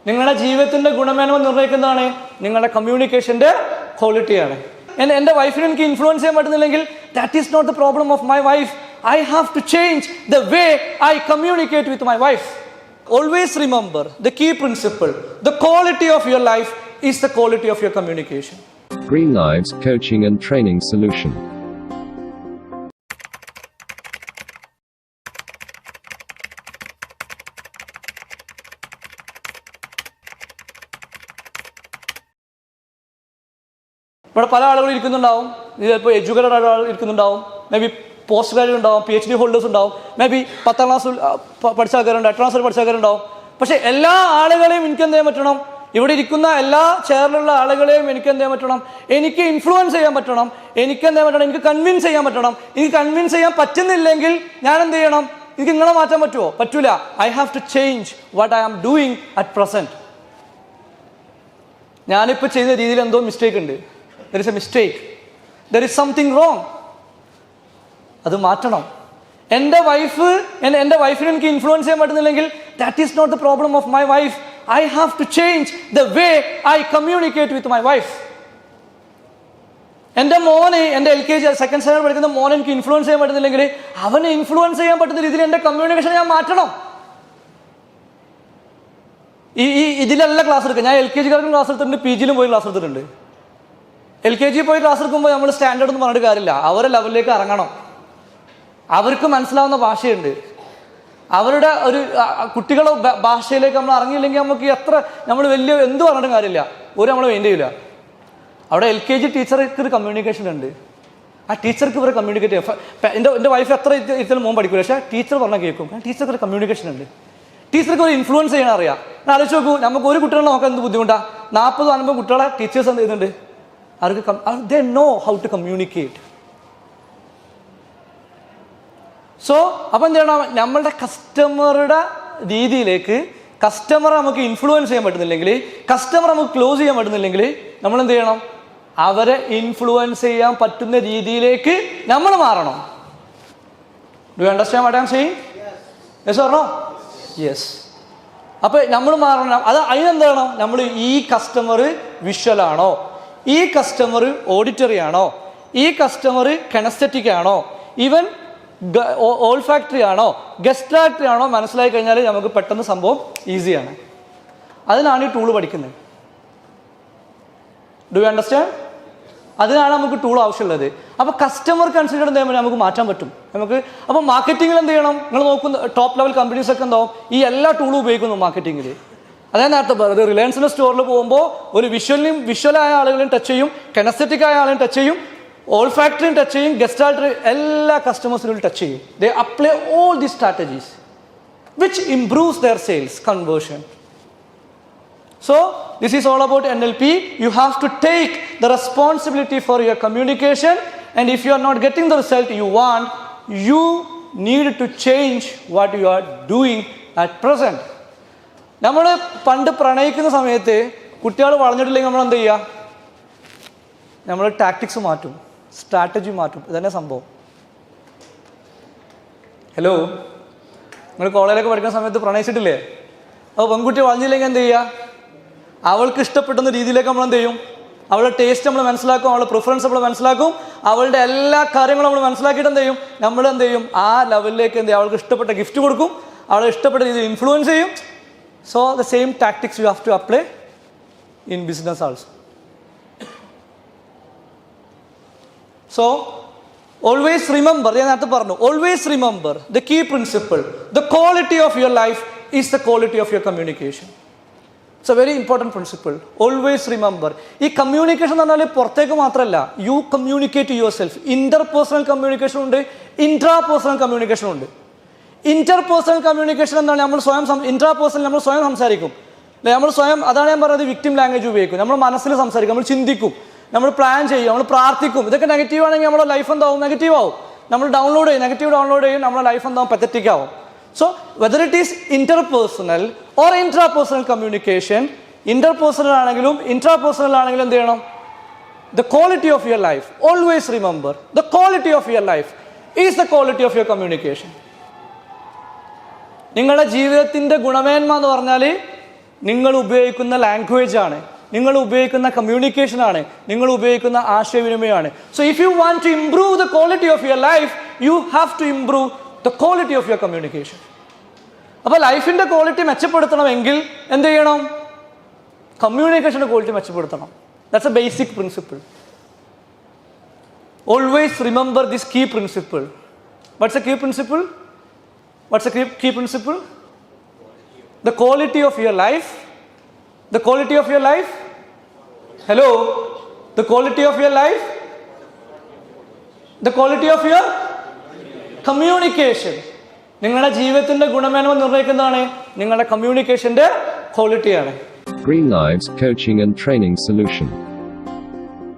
നിങ്ങളുടെ ജീവിതത്തിന്റെ ഗുണമേന്മ നിർണ്ണയിക്കുന്നതാണ് നിങ്ങളുടെ കമ്മ്യൂണിക്കേഷന്റെ ക്വാളിറ്റിയാണ്. എൻ്റെ വൈഫിനെ എനിക്ക് ഇൻഫ്ലുവൻസ് ചെയ്യാൻ പറ്റുന്നില്ലെങ്കിൽ that is not the problem of my wife. I have to change the way I communicate with my wife. Always remember the key principle. The quality of your life is the quality of your communication. Greenlives Coaching and Training Solution. ഇവിടെ പല ആളുകൾ ഇരിക്കുന്നുണ്ടാവും. ചിലപ്പോൾ educated ആയ ആളുകൾ ഇരിക്കുന്നുണ്ടാവും. May be post graduate ഉണ്ടാവും, PhD holders ഉണ്ടാവും, may be 10ാം class പഠിച്ച ആൾക്കാരുണ്ടാവും, 8ാം ക്ലാസ്സിൽ പഠിച്ച ആൾക്കാരുണ്ടാവും. പക്ഷെ എല്ലാ ആളുകളെയും എനിക്ക് എന്ത് ചെയ്യാൻ പറ്റണം? ഇവിടെ ഇരിക്കുന്ന എല്ലാ ചെയറിലുള്ള ആളുകളെയും എനിക്ക് എന്ത് ചെയ്യാൻ പറ്റണം? എനിക്ക് ഇൻഫ്ലുവൻസ് ചെയ്യാൻ പറ്റണം. എനിക്ക് എന്ത് ചെയ്യാൻ പറ്റണം? എനിക്ക് കൺവിൻസ് ചെയ്യാൻ പറ്റണം. എനിക്ക് കൺവിൻസ് ചെയ്യാൻ പറ്റുന്നില്ലെങ്കിൽ ഞാൻ എന്ത് ചെയ്യണം? എനിക്ക് നിങ്ങളെ മാറ്റാൻ പറ്റുമോ? പറ്റൂല. I have to change what I am doing at present. ഞാനിപ്പോൾ ചെയ്യുന്ന രീതിയിൽ എന്തോ മിസ്റ്റേക്ക് ഉണ്ട്. There is a mistake, there is something wrong. അത് മാറ്റണം. എൻ്റെ വൈഫിനെ എനിക്ക് ഇൻഫ്ലുവൻസ് ചെയ്യാൻ പറ്റുന്നില്ലെങ്കിൽ that is not the problem of my wife. I have to change the way I communicate with my wife. എൻ്റെ മോനെ, എൻ്റെ LKG സെക്കൻഡ് സ്റ്റാൻഡേർഡ് പഠിക്കുന്ന മോനെ എനിക്ക് ഇൻഫ്ലുവൻസ് ചെയ്യാൻ പറ്റുന്നില്ലെങ്കിൽ അവനെ ഇൻഫ്ലുവൻസ് ചെയ്യാൻ പറ്റുന്ന രീതിയിൽ എൻ്റെ കമ്മ്യൂണിക്കേഷൻ ഞാൻ മാറ്റണം. ഇതിലെല്ലാം ക്ലാസ് എടുക്കുക. ഞാൻ LKG-കാർക്കും ക്ലാസ് എടുത്തിട്ടുണ്ട്, PG-യിലും പോയി ക്ലാസ് എടുത്തിട്ടുണ്ട്. LKG പോയി ക്ലാസ് എടുക്കുമ്പോൾ നമ്മൾ സ്റ്റാൻഡേർഡ് ഒന്നും പറഞ്ഞിട്ട് കാര്യമില്ല. അവരെ ലെവലിലേക്ക് ഇറങ്ങണം. അവർക്ക് മനസ്സിലാവുന്ന ഭാഷയുണ്ട്. അവരുടെ ഒരു കുട്ടികളുടെ ഭാഷയിലേക്ക് നമ്മൾ ഇറങ്ങിയില്ലെങ്കിൽ നമുക്ക് നമ്മൾ വലിയ എന്ത് പറഞ്ഞിട്ടും കാര്യമില്ല. നമ്മൾ മെയിൻ ചെയ്യില്ല. അവിടെ LKG ടീച്ചർക്ക് ഒരു കമ്മ്യൂണിക്കേഷൻ ഉണ്ട്. ആ ടീച്ചർക്ക് ഇവരെ കമ്മ്യൂണിക്കേറ്റ് ചെയ്യാം. എൻ്റെ വൈഫ് എത്ര ഇത്തരം മോൻ പഠിക്കില്ല, പക്ഷേ ടീച്ചർ പറഞ്ഞാൽ കേൾക്കും. ടീച്ചർക്ക് ഒരു കമ്മ്യൂണിക്കേഷൻ ഉണ്ട്. ടീച്ചർക്ക് ഒരു ഇൻഫ്ലുവൻസ് ചെയ്യാൻ അറിയാം. ആലോചിച്ച് നോക്കൂ, നമുക്ക് ഒരു കുട്ടികളെ നോക്കാൻ എന്ത് ബുദ്ധിമുട്ടാണ്. 40-50 കുട്ടികളെ ടീച്ചേഴ്സ് എന്ത് ചെയ്യുന്നുണ്ട്? അവർക്ക് they know how to communicate. So അപ്പം എന്ത് ചെയ്യണം? നമ്മളുടെ കസ്റ്റമറുടെ രീതിയിലേക്ക് കസ്റ്റമറെ നമുക്ക് ഇൻഫ്ലുവൻസ് ചെയ്യാൻ പറ്റുന്നില്ലെങ്കിൽ, കസ്റ്റമർ നമുക്ക് ക്ലോസ് ചെയ്യാൻ പറ്റുന്നില്ലെങ്കിൽ നമ്മൾ എന്ത് ചെയ്യണം? അവരെ ഇൻഫ്ലുവൻസ് ചെയ്യാൻ പറ്റുന്ന രീതിയിലേക്ക് നമ്മൾ മാറണം. Do you understand what I am saying? Yes or no? Yes. അപ്പം നമ്മൾ മാറണം. അതിനെന്താണ്? നമ്മൾ ഈ കസ്റ്റമർ വിഷ്വലാണോ, ഈ കസ്റ്റമർ ഓഡിറ്ററി ആണോ, ഈ കസ്റ്റമർ കനസ്തെറ്റിക് ആണോ, ഈവൻ ഓൾഫാക്ടറി ആണോ, ഗസ്റ്റാക്ടറി ആണോ മനസ്സിലാക്കി കഴിഞ്ഞാൽ നമുക്ക് പെട്ടെന്ന് സംഭവം ഈസിയാണ്. അതിനാണ് ഈ ടൂള് പഠിക്കുന്നത്. Do you understand? അതിനാണ് നമുക്ക് ടൂൾ ആവശ്യമുള്ളത്. അപ്പോൾ കസ്റ്റമർ കൺസിഡർ ചെയ്യുമ്പോൾ നമുക്ക് മാറ്റാൻ പറ്റും. അപ്പോൾ മാർക്കറ്റിങ്ങിൽ എന്ത് ചെയ്യണം? നിങ്ങൾ നോക്കുന്ന ടോപ്പ് ലെവൽ കമ്പനീസ് ഒക്കെ എന്താവും ഈ എല്ലാ ടൂളും ഉപയോഗിക്കുന്നു മാർക്കറ്റിങ്ങിൽ. അതായത് നേരത്തെ പറഞ്ഞത്, റിലയൻസിൻ്റെ സ്റ്റോറിൽ പോകുമ്പോൾ ഒരു വിഷ്വലായ ആളുകളെയും ടച്ച് ചെയ്യും, കനസ്തെറ്റിക് ആയ ആളെയും ടച്ച് ചെയ്യും, ഓൾ ഫാക്ടറിയും ടച്ച് ചെയ്യും, ഗസ്റ്റാൾട്ടറി എല്ലാ കസ്റ്റമേഴ്സിനും ടച്ച് ചെയ്യും. They apply all the strategies which improves their sales conversion. So this is all about NLP. You have to take the responsibility for your communication, and if you are not getting the result you want, you need to change what you are doing at present. നമ്മൾ പണ്ട് പ്രണയിക്കുന്ന സമയത്ത് കുട്ടികൾ വളർന്നിട്ടില്ലെങ്കിൽ നമ്മൾ എന്ത് ചെയ്യുക? നമ്മൾ tactics മാറ്റും, strategy മാറ്റും. ഇതന്നെ സംഭവം. ഹലോ, നിങ്ങൾ കോളേജിലൊക്കെ പഠിക്കുന്ന സമയത്ത് പ്രണയിച്ചിട്ടില്ലേ? അപ്പോൾ പെൺകുട്ടി വളർന്നില്ലെങ്കിൽ എന്ത് ചെയ്യുക? അവൾക്ക് ഇഷ്ടപ്പെടുന്ന രീതിയിലേക്ക് നമ്മൾ എന്ത് ചെയ്യും? അവളുടെ ടേസ്റ്റ് നമ്മൾ മനസ്സിലാക്കും, അവളുടെ പ്രിഫറൻസ് നമ്മൾ മനസ്സിലാക്കും, അവളുടെ എല്ലാ കാര്യങ്ങളും നമ്മൾ മനസ്സിലാക്കിയിട്ട് എന്ത് ചെയ്യും? നമ്മൾ എന്ത് ചെയ്യും? ആ ലെവലിലേക്ക് എന്ത് ചെയ്യും? അവൾക്ക് ഇഷ്ടപ്പെട്ട ഗിഫ്റ്റ് കൊടുക്കും, അവളെ ഇഷ്ടപ്പെട്ട രീതിയിൽ ഇൻഫ്ലുവൻസ് ചെയ്യും. So the same tactics you have to apply in business also. So always remember, ഞാൻ നേരത്തെ പറഞ്ഞു, always remember the key principle. The quality of your life is the quality of your communication. It's a very important principle. Always remember. ഈ communication എന്ന് പറഞ്ഞാൽ പുറത്തേക്ക് മാത്രമല്ല, you communicate yourself. Interpersonal communication ഉണ്ട്, intrapersonal communication ഉണ്ട്. Interpersonal communication എന്താണ്? നമ്മൾ സ്വയം ഇൻട്രാപേഴ്സണൽ നമ്മൾ സ്വയം സംസാരിക്കും അല്ലെ? നമ്മൾ സ്വയം, അതാണ് ഞാൻ പറഞ്ഞത്, വിക്ടിം ലാംഗ്വേജ് ഉപയോഗിക്കും. നമ്മൾ മനസ്സിൽ സംസാരിക്കും, നമ്മൾ ചിന്തിക്കും, നമ്മൾ പ്ലാൻ ചെയ്യും, നമ്മൾ പ്രാർത്ഥിക്കും. ഇതൊക്കെ നെഗറ്റീവ് ആണെങ്കിൽ നമ്മുടെ ലൈഫ് എന്താവും? നെഗറ്റീവ് ആവും. നമ്മൾ നെഗറ്റീവ് ഡൗൺലോഡ് ചെയ്യും, നമ്മുടെ ലൈഫ് എന്താവും? പത്തറ്റിക് ആവും. So whether it is interpersonal or intrapersonal communication, interpersonal ആണെങ്കിലും intrapersonal ആണെങ്കിലും എന്ത് ചെയ്യണം? The quality of your life, always remember, the quality of your life is the quality of your communication. നിങ്ങളുടെ ജീവിതത്തിൻ്റെ ഗുണമേന്മ എന്ന് പറഞ്ഞാൽ നിങ്ങൾ ഉപയോഗിക്കുന്ന ലാംഗ്വേജ് ആണ്, നിങ്ങൾ ഉപയോഗിക്കുന്ന കമ്മ്യൂണിക്കേഷൻ ആണ്, നിങ്ങൾ ഉപയോഗിക്കുന്ന ആശയവിനിമയമാണ്. So if you want to improve the quality of your life, you have to improve the quality of your communication. അപ്പോൾ ലൈഫിന്റെ ക്വാളിറ്റി മെച്ചപ്പെടുത്തണമെങ്കിൽ എന്ത് ചെയ്യണം? കമ്മ്യൂണിക്കേഷന്റെ ക്വാളിറ്റി മെച്ചപ്പെടുത്തണം. That's a basic principle. Always remember this key principle. What's the key principle? What's the key principle? The quality of your life. The quality of your life. Hello? The quality of your life. The quality of your communication. നിങ്ങളുടെ ജീവിതത്തിന്റെ ഗുണമേന്മ നിർണ്ണയിക്കുന്നതാണ് നിങ്ങളുടെ കമ്മ്യൂണിക്കേഷന്റെ ക്വാളിറ്റിയാണ്. Greenlives Coaching and Training Solution.